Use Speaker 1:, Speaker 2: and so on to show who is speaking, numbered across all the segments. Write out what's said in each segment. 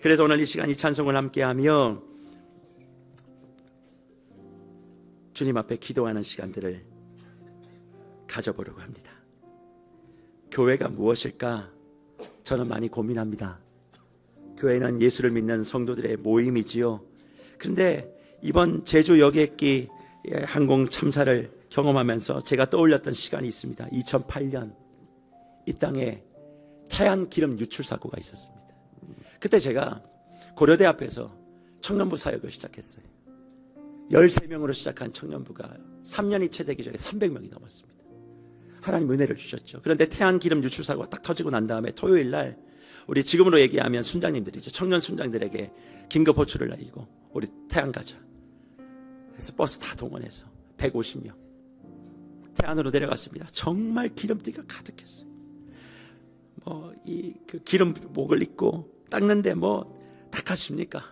Speaker 1: 그래서 오늘 이 시간 이 찬송을 함께하며 주님 앞에 기도하는 시간들을 가져보려고 합니다. 교회가 무엇일까? 저는 많이 고민합니다. 교회는 예수를 믿는 성도들의 모임이지요. 그런데 이번 제주 여객기 항공 참사를 경험하면서 제가 떠올렸던 시간이 있습니다. 2008년 이 땅에 태안 기름 유출 사고가 있었습니다. 그때 제가 고려대 앞에서 청년부 사역을 시작했어요. 13명으로 시작한 청년부가 3년이 채 되기 전에 300명이 넘었습니다. 하나님 은혜를 주셨죠. 그런데 태안 기름 유출 사고가 딱 터지고 난 다음에 토요일 날 우리 지금으로 얘기하면 순장님들이죠. 청년 순장들에게 긴급 호출을 날리고 우리 태안 가자. 그래서 버스 다 동원해서 150명 태안으로 내려갔습니다. 정말 기름띠가 가득했어요. 그 기름 목을 입고 닦는데 닦아줍니까?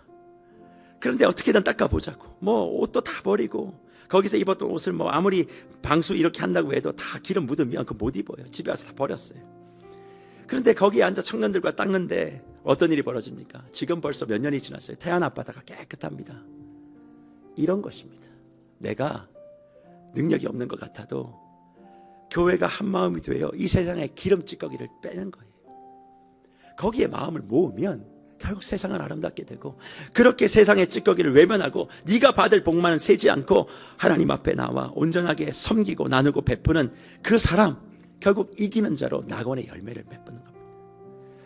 Speaker 1: 그런데 어떻게든 닦아보자고 옷도 다 버리고 거기서 입었던 옷을 아무리 방수 이렇게 한다고 해도 다 기름 묻으면 그거 못 입어요. 집에 와서 다 버렸어요. 그런데 거기에 앉아 청년들과 닦는데 어떤 일이 벌어집니까? 지금 벌써 몇 년이 지났어요. 태안 앞바다가 깨끗합니다. 이런 것입니다. 내가 능력이 없는 것 같아도 교회가 한 마음이 되어 이 세상의 기름 찌꺼기를 빼는 거예요. 거기에 마음을 모으면 결국 세상은 아름답게 되고, 그렇게 세상의 찌꺼기를 외면하고 네가 받을 복만은 세지 않고 하나님 앞에 나와 온전하게 섬기고 나누고 베푸는 그 사람, 결국 이기는 자로 낙원의 열매를 맺는 겁니다.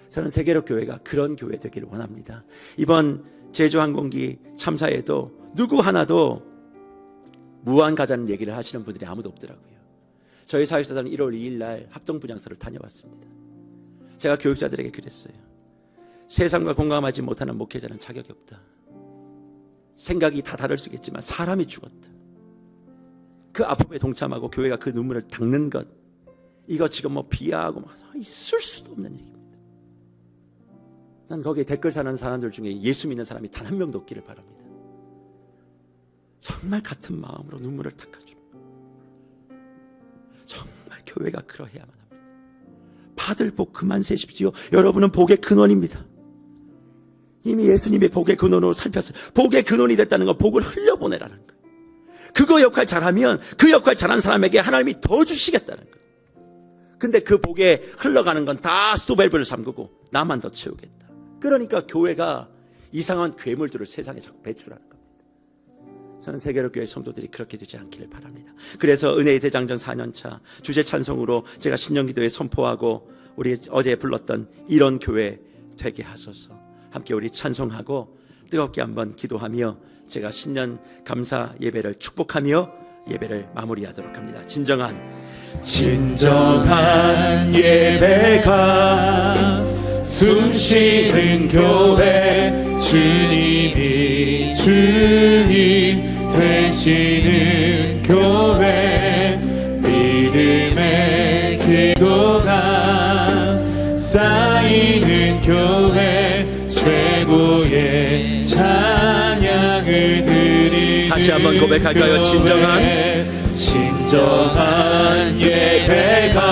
Speaker 1: 저는 세계로 교회가 그런 교회 되기를 원합니다. 이번 제주항공기 참사에도 누구 하나도 무한 가자는 얘기를 하시는 분들이 아무도 없더라고요. 저희 사역자들은 1월 2일 날 합동분향소를 다녀왔습니다. 제가 교육자들에게 그랬어요. 세상과 공감하지 못하는 목회자는 자격이 없다. 생각이 다 다를 수 있겠지만 사람이 죽었다. 그 아픔에 동참하고 교회가 그 눈물을 닦는 것, 이거 지금 비하하고 있을 수도 없는 얘기입니다. 난 거기에 댓글 사는 사람들 중에 예수 믿는 사람이 단 한 명도 없기를 바랍니다. 정말 같은 마음으로 눈물을 닦아주는, 정말 교회가 그러해야만 합니다. 받을 복 그만 세십시오. 여러분은 복의 근원입니다. 이미 예수님의 복의 근원으로 살폈어요. 복의 근원이 됐다는 건 복을 흘려보내라는 거예요. 그거 역할 잘하면 그 역할 잘한 사람에게 하나님이 더 주시겠다는 거예요. 근데 그 복에 흘러가는 건 다 수밸브를 잠그고 나만 더 채우겠다. 그러니까 교회가 이상한 괴물들을 세상에 자꾸 배출하는 겁니다. 저는 세계로 교회 성도들이 그렇게 되지 않기를 바랍니다. 그래서 은혜의 대장정 4년차 주제 찬송으로 제가 신년기도에 선포하고 우리 어제 불렀던 이런 교회 되게 하소서. 함께 우리 찬송하고 뜨겁게 한번 기도하며 제가 신년 감사 예배를 축복하며 예배를 마무리하도록 합니다. 진정한 예배가 숨쉬는 교회, 주님이 주인 되시는 교회, 믿음의 기도가 쌓이는 교회, 최고의 찬양을 드리는 다시 한번 고백할까요? 진정한 예배가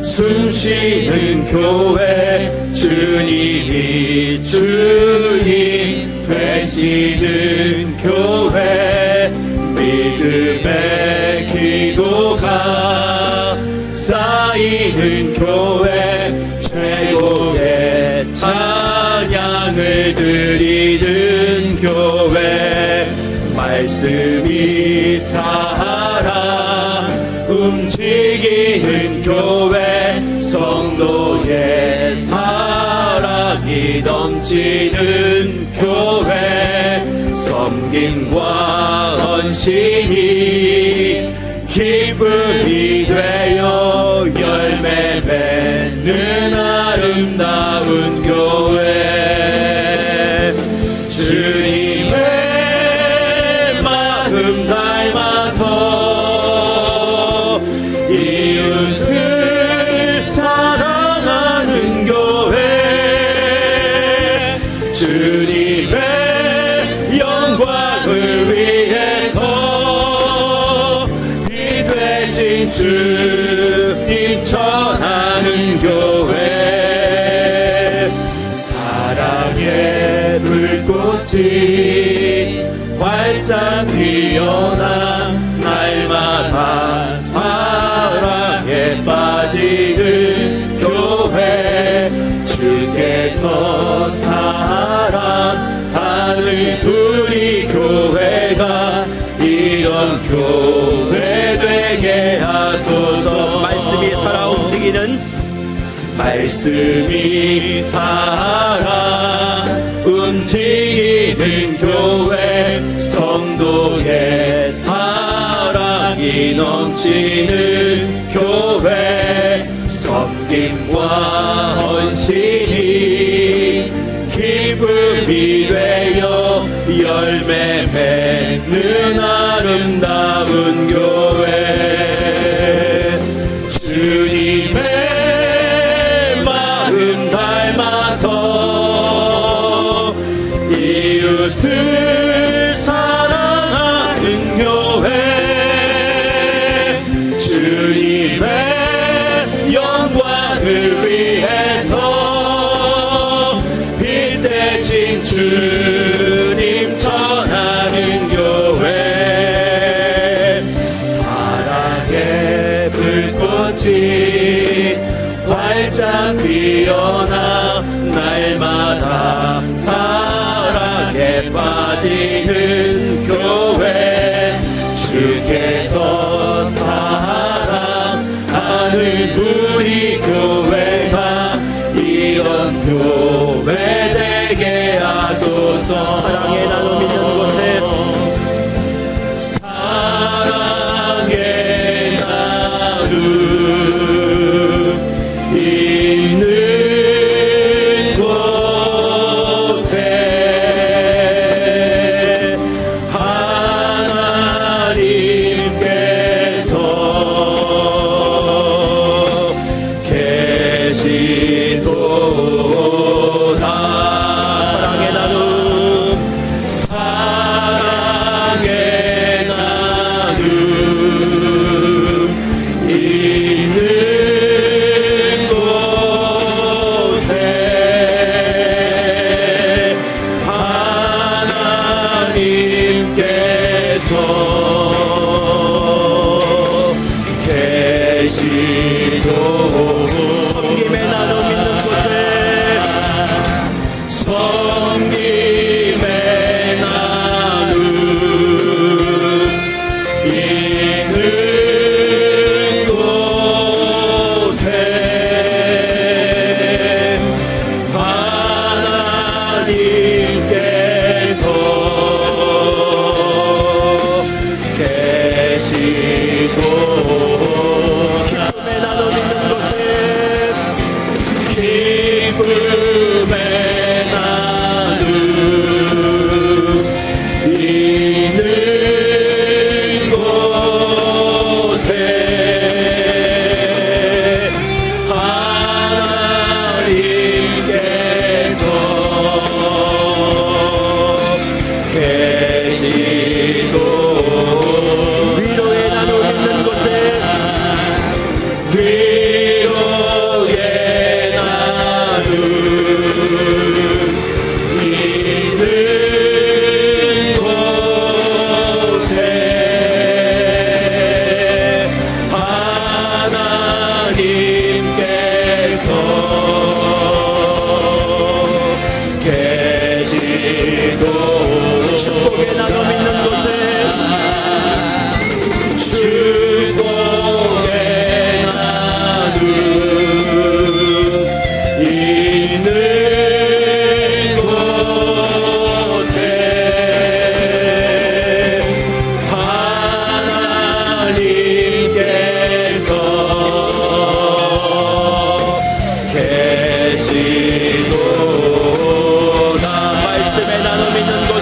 Speaker 1: 숨쉬는 교회, 주님이 주인 되시는 교회, 믿음의 기도가 쌓이는 교회, 최고의 찬양을 드리는 교회, 말씀이 살아 움직이는 교회, 성도의 사랑이 넘치는 교회, 섬김과 헌신이 기쁨이 되어 열매 맺는 아름다운 교회, 주님의 마음 닮아서 이웃을 사랑하는 교회, 주님의 영광을 위해서 이 되신 주님 전하는 교회, 사랑
Speaker 2: 사랑의 불꽃이 활짝 피어나 날마다 사랑에 빠지는 교회, 주께서 사랑하는 우리 교회가 이런 교회 되게 하소서.
Speaker 1: 말씀이 살아 움직이는,
Speaker 2: 말씀이 살아 움직이는 교회, 성도의 사랑이 넘치는 교회, 섬김과 헌신이 기쁨이 되어 열매 맺는 아름다운 교회, 주님의 마음 닮아서 이웃을 사랑하는 교회, 주님의 영광을 위해서 빛 대신 주님 전하는 교회, 사랑의 불꽃이 활짝 피어나 날마다 사랑에 빠지는 교회, 주께서 사랑하는 우리 교회가 이런 교회 되게 하소서.
Speaker 1: 사랑의 나눔 있는 곳에,
Speaker 2: 사랑의 나눔 있는 곳에 하나님께서 계시도다.
Speaker 1: 사랑의 나눔,
Speaker 2: 사랑의 나눔 있는 곳에 하나님께서 계시도다.
Speaker 1: 섬김의 나눔 있는 곳에,
Speaker 2: 섬김의 나눔 있는 곳에 하나님께서 계시도다.
Speaker 1: 기쁨의 나눔 있는 곳에,
Speaker 2: 기쁨의 나눔 있는 곳에 하나님께서 계시도다.
Speaker 1: 위로의 나눔 있는 곳에,
Speaker 2: 위로의 나눔 있는 곳에 하나님께서 계시도다.
Speaker 1: 축복의 나눔 있는 곳에,
Speaker 2: 축복의 나눔 있는 곳에 하나님께서 계시도다.
Speaker 1: 말씀의 나눔 있는 곳에,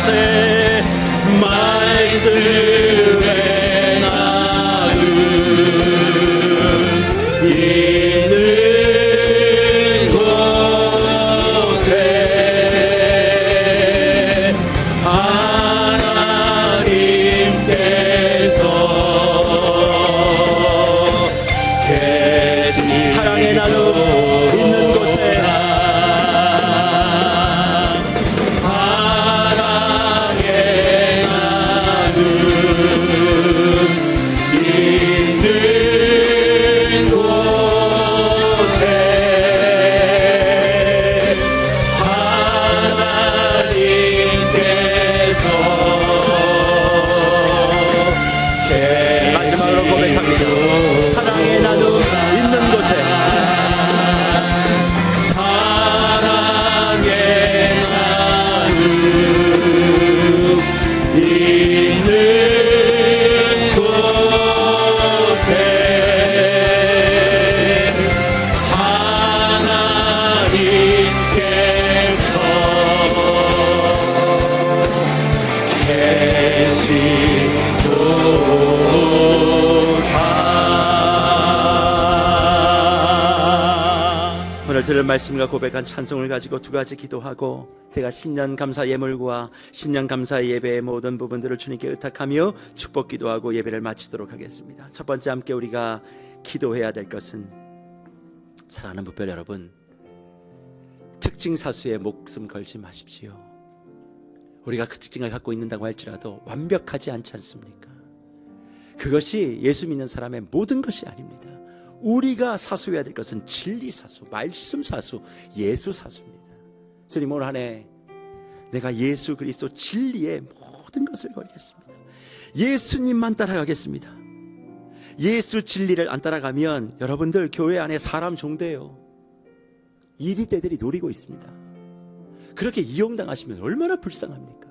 Speaker 1: 오늘 들은 말씀과 고백한 찬송을 가지고 두 가지 기도하고 제가 신년 감사 예물과 신년 감사 예배의 모든 부분들을 주님께 의탁하며 축복 기도하고 예배를 마치도록 하겠습니다. 첫 번째 함께 우리가 기도해야 될 것은, 사랑하는 부별 여러분, 특징 사수에 목숨 걸지 마십시오. 우리가 그 특징을 갖고 있는다고 할지라도 완벽하지 않지 않습니까? 그것이 예수 믿는 사람의 모든 것이 아닙니다. 우리가 사수해야 될 것은 진리 사수, 말씀 사수, 예수 사수입니다. 주님, 올 한 해 내가 예수 그리스도 진리의 모든 것을 걸겠습니다. 예수님만 따라가겠습니다. 예수 진리를 안 따라가면 여러분들 교회 안에 사람 종돼요. 이리떼들이 노리고 있습니다. 그렇게 이용당하시면 얼마나 불쌍합니까?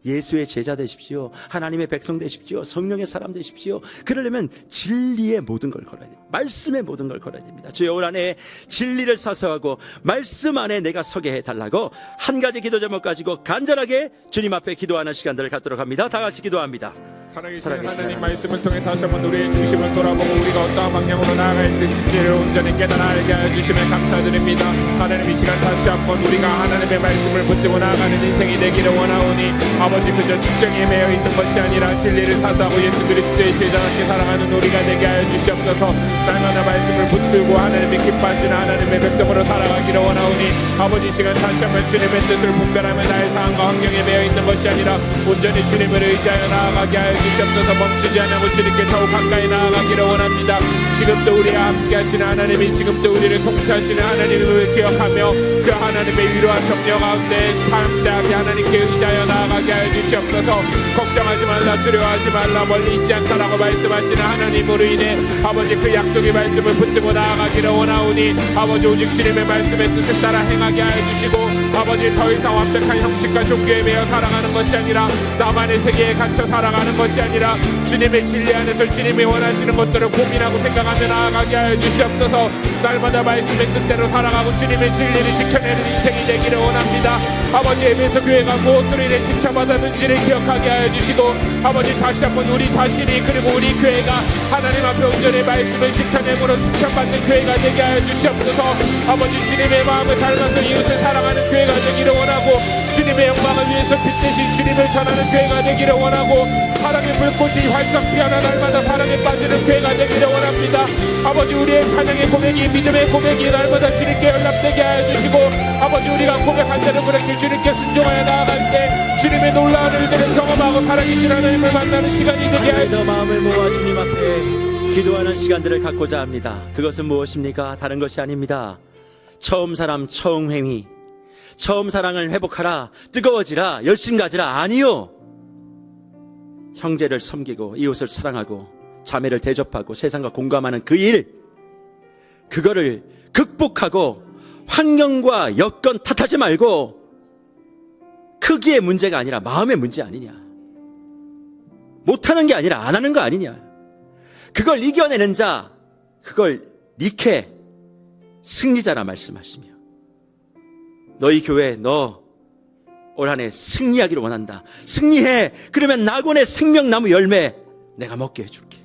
Speaker 1: 예수의 제자 되십시오. 하나님의 백성 되십시오. 성령의 사람 되십시오. 그러려면 진리의 모든 걸 걸어야 됩니다. 말씀의 모든 걸 걸어야 됩니다. 주여, 올 한 해 진리를 사수하고 말씀 안에 내가 서게 해달라고 한 가지 기도 제목 가지고 간절하게 주님 앞에 기도하는 시간들을 갖도록 합니다. 다 같이 기도합니다.
Speaker 3: 살아계신 하나님 말씀을 통해 다시 한번 우리의 중심을 돌아보고 우리가 어떠한 방향으로 나아가야 될지를 온전히 깨달아 알게 하여 주심에 감사드립니다. 하나님, 이 시간 다시 한번 우리가 하나님의 말씀을 붙들고 나아가는 인생이 되기를 원하오니 아버지, 그저 특정에 매여 있는 것이 아니라 진리를 사수하고 예수 그리스도의 제자답게 살아가는 우리가 되게 하여 주시옵소서. 날마다 말씀을 붙들고 하나님의 기뻐하시는 하나님의 백성으로 살아가기를 원하오니 아버지, 이 시간 다시 한번 주님의 뜻을 분별하며 나의 상황과 환경에 매여 있는 것이 아니라 온전히 주님을 의지하여 나아가게 하여 주시옵소서. 멈추지 않고 주님께 더욱 가까이 나아가기를 원합니다. 지금도 우리와 함께 하시는 하나님이, 지금도 우리를 통치하시는 하나님을 기억하며 그 하나님의 위로와 격려 가운데 담대하게 하나님께 의지하여 나아가게 하여 주시옵소서. 걱정하지 말라, 두려워하지 말라, 멀리 있지 않다라고 말씀하시는 하나님으로 인해 아버지, 그 약속의 말씀을 붙들고 나아가기를 원하오니 아버지, 오직 주님의 말씀의 뜻을 따라 행하게 하여 주시고 아버지, 더 이상 완벽한 형식과 종교에 매여 살아가는 것이 아니라 나만의 세계에 갇혀 살아가는 것이 아니라 주님의 진리 안에서 주님이 원하시는 것들을 고민하고 생각하며 나아가게 하여 주시옵소서. 날마다 말씀의 뜻대로 살아가고 주님의 진리를 지켜내는 인생이 되기를 원합니다. 아버지, 에베소 교회가 무엇으로 인해 칭찬받았는지를 기억하게 하여 주시고 아버지, 다시 한번 우리 자신이 그리고 우리 교회가 하나님 앞에 온전히 말씀을 지켜내므로 칭찬받는 교회가 되게 하여 주시옵소서. 아버지, 주님의 마음을 닮아서 이웃을 사랑하는 교회가 되기를 원하고 주님의 영광을 위해서 빛대신 주님을 전하는 교회가 되기를 원하고 사랑의 불꽃이 활짝 피어나 날마다 사랑에 빠지는 교회가 되기를 원합니다. 아버지, 우리의 찬양의 고백이 믿음의 고백이 날마다 주님께 연락되게 하여 주시고 아버지, 우리가 고백한 대로 그렇게 주님께 순종하여 나아갈 때 주님의 놀라운 일들을 경험하고 살아계신 하나님을 만나는 시간이 되게 하여 주시고
Speaker 1: 마음을 모아 주님 앞에 기도하는 시간들을 갖고자 합니다. 그것은 무엇입니까? 다른 것이 아닙니다. 처음 사람 처음 행위, 처음 사랑을 회복하라, 뜨거워지라, 열심 가지라, 아니요. 형제를 섬기고 이웃을 사랑하고 자매를 대접하고 세상과 공감하는 그 일, 그거를 극복하고 환경과 여건 탓하지 말고 크기의 문제가 아니라 마음의 문제 아니냐, 못하는 게 아니라 안 하는 거 아니냐, 그걸 이겨내는 자, 그걸 니케 승리자라 말씀하시며 너희 교회 너 올 한 해 승리하기를 원한다. 승리해. 그러면 낙원의 생명나무 열매 내가 먹게 해줄게.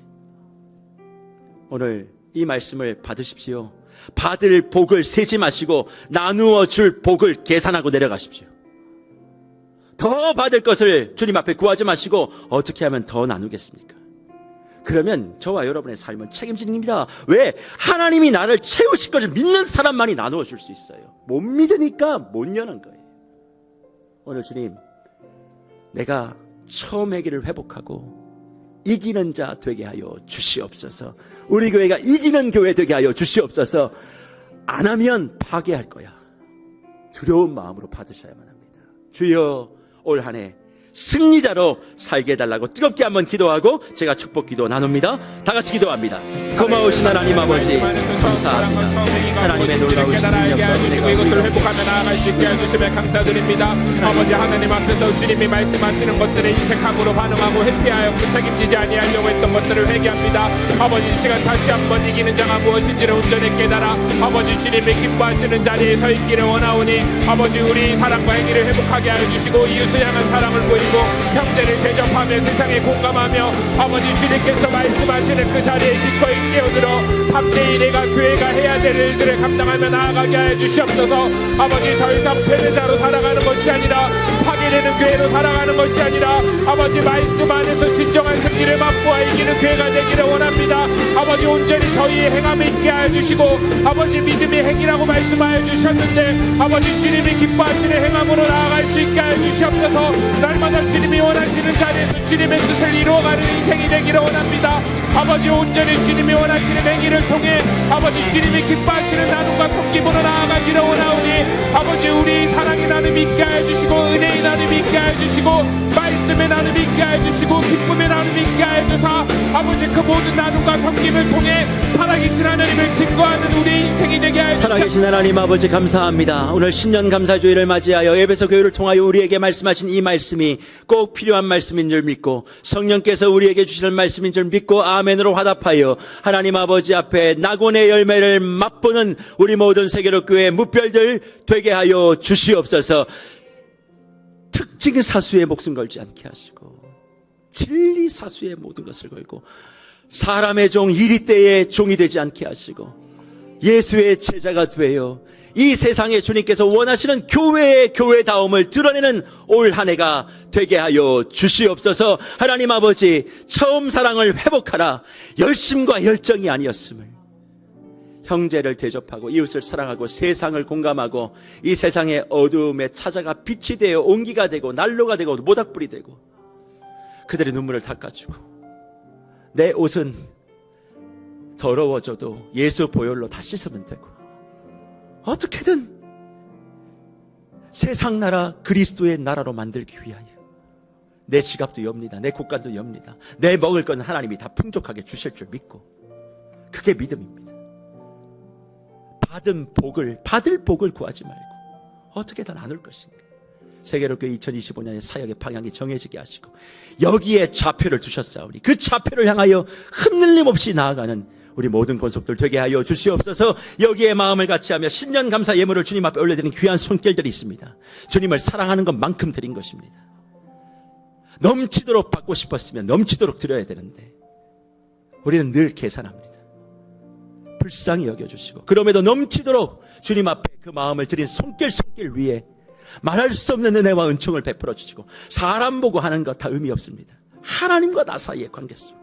Speaker 1: 오늘 이 말씀을 받으십시오. 받을 복을 세지 마시고 나누어 줄 복을 계산하고 내려가십시오. 더 받을 것을 주님 앞에 구하지 마시고 어떻게 하면 더 나누겠습니까? 그러면 저와 여러분의 삶은 책임지는 겁니다. 왜? 하나님이 나를 채우실 것을 믿는 사람만이 나누어 줄 수 있어요. 못 믿으니까 못 여는 거예요. 오늘 주님, 내가 처음 회개를 회복하고 이기는 자 되게 하여 주시옵소서. 우리 교회가 이기는 교회 되게 하여 주시옵소서. 안 하면 파괴할 거야. 두려운 마음으로 받으셔야만 합니다. 주여, 올 한 해 승리자로 살게 해달라고 뜨겁게 한번 기도하고 제가 축복 기도 나눕니다. 다 같이 기도합니다. 고마우신 하나님 아버지, 감사합니다. 하나님의 놀라우신 능력과
Speaker 3: 이것을 회복하며 나아갈 수 있게 해주시며 감사드립니다. 아버지, 하나님 앞에서 주님이 말씀하시는 것들에 인색함으로 반응하고 회피하여 책임지지 아니하려고 했던 것들을 회개합니다. 아버지, 이 시간 다시 한번 이기는 자가 무엇인지를 온전히 깨달아 아버지, 주님이 기뻐하시는 자리에 서 있기를 원하오니 아버지, 우리 사랑과 행위를 회복하게 하여 주시고 이웃을 향한 사랑을 보여 그리고 형제를 대접하며 세상에 공감하며 아버지 주님께서 말씀하시는 그 자리에 기꺼이 뛰어들어 담대히 내가 교회가 해야 될 일들을 감당하며 나아가게 하여 주시옵소서. 아버지 더 이상 패배자로 살아가는 것이 아니라 파괴되는 교회로 살아가는 것이 아니라 아버지 말씀 안에서 진정한 승리를 맛보아 이기는 교회가 되기를 원합니다. 아버지 온전히 저희의 행함을 있게 하여 주시고 아버지 믿음의 행위라고 말씀하여 주셨는데 아버지 주님이 기뻐하시는 행함으로 나아갈 수 있게 하여 주시옵소서. 날마다 주님이 원하시는 자리에서 주님의 뜻을 이루어가는 인생이 되기를 원합니다. 아버지 온전히 주님이 원하시는 행위를 통해 아버지 주님이 기뻐하시는 나눔과 섬김으로 나아가기를 원하오니 아버지 우리 사랑의 나눔 있게 하여 주시고 은혜의 나눔 있게 하여 주시고 말씀의 나눔 있게 하여 주시고 기쁨의 나눔 있게 하여 주사 아버지 그 모든 나눔과 섬김을 통해 살아계신 하나님을 증거하는 우리의 인생이 되게 하여 주시옵소서.
Speaker 1: 살아계신 하나님 아버지 감사합니다. 오늘 신년 감사주의를 맞이하여 에베소 교회를 통하여 우리에게 말씀하신 이 말씀이 꼭 필요한 말씀인 줄 믿고 성령께서 우리에게 주시는 말씀인 줄 믿고 아멘으로 화답하여 하나님 아버지 앞에 낙원의 열매를 맛보는 우리 모든 세계로 교회 무별들 되게 하여 주시옵소서. 특징 사수에 목숨 걸지 않게 하시고 진리 사수에 모든 것을 걸고 사람의 종 이리때의 종이 되지 않게 하시고 예수의 제자가 되어 이 세상에 주님께서 원하시는 교회의 교회다움을 드러내는 올 한 해가 되게 하여 주시옵소서. 하나님 아버지 처음 사랑을 회복하라 열심과 열정이 아니었음을 형제를 대접하고 이웃을 사랑하고 세상을 공감하고 이 세상의 어두움에 찾아가 빛이 되어 온기가 되고 난로가 되고 모닥불이 되고 그들의 눈물을 닦아주고 내 옷은 더러워져도 예수 보혈로 다 씻으면 되고 어떻게든 세상 나라 그리스도의 나라로 만들기 위하여 내 지갑도 엽니다. 내 곳간도 엽니다. 내 먹을 건 하나님이 다 풍족하게 주실 줄 믿고 그게 믿음입니다. 받을 복을 구하지 말고 어떻게든 나눌 것인가. 세계로교회 2025년의 사역의 방향이 정해지게 하시고 여기에 좌표를 두셨사오니 그 좌표를 향하여 흔들림 없이 나아가는 우리 모든 권속들 되게 하여 주시옵소서. 여기에 마음을 같이하며 신년 감사 예물을 주님 앞에 올려드리는 귀한 손길들이 있습니다. 주님을 사랑하는 것만큼 드린 것입니다. 넘치도록 받고 싶었으면 넘치도록 드려야 되는데 우리는 늘 계산합니다. 불쌍히 여겨주시고 그럼에도 넘치도록 주님 앞에 그 마음을 드린 손길 위에 말할 수 없는 은혜와 은총을 베풀어 주시고 사람 보고 하는 것 다 의미 없습니다. 하나님과 나 사이의 관계 속에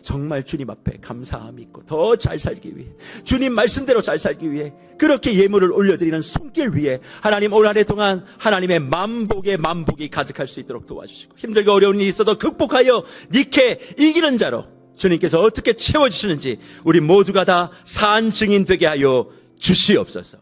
Speaker 1: 정말 주님 앞에 감사함이 있고 더 잘 살기 위해 주님 말씀대로 잘 살기 위해 그렇게 예물을 올려드리는 손길 위에 하나님 올 한 해 동안 하나님의 만복이 가득할 수 있도록 도와주시고 힘들고 어려운 일이 있어도 극복하여 니케 이기는 자로 주님께서 어떻게 채워주시는지 우리 모두가 다 산 증인 되게 하여 주시옵소서.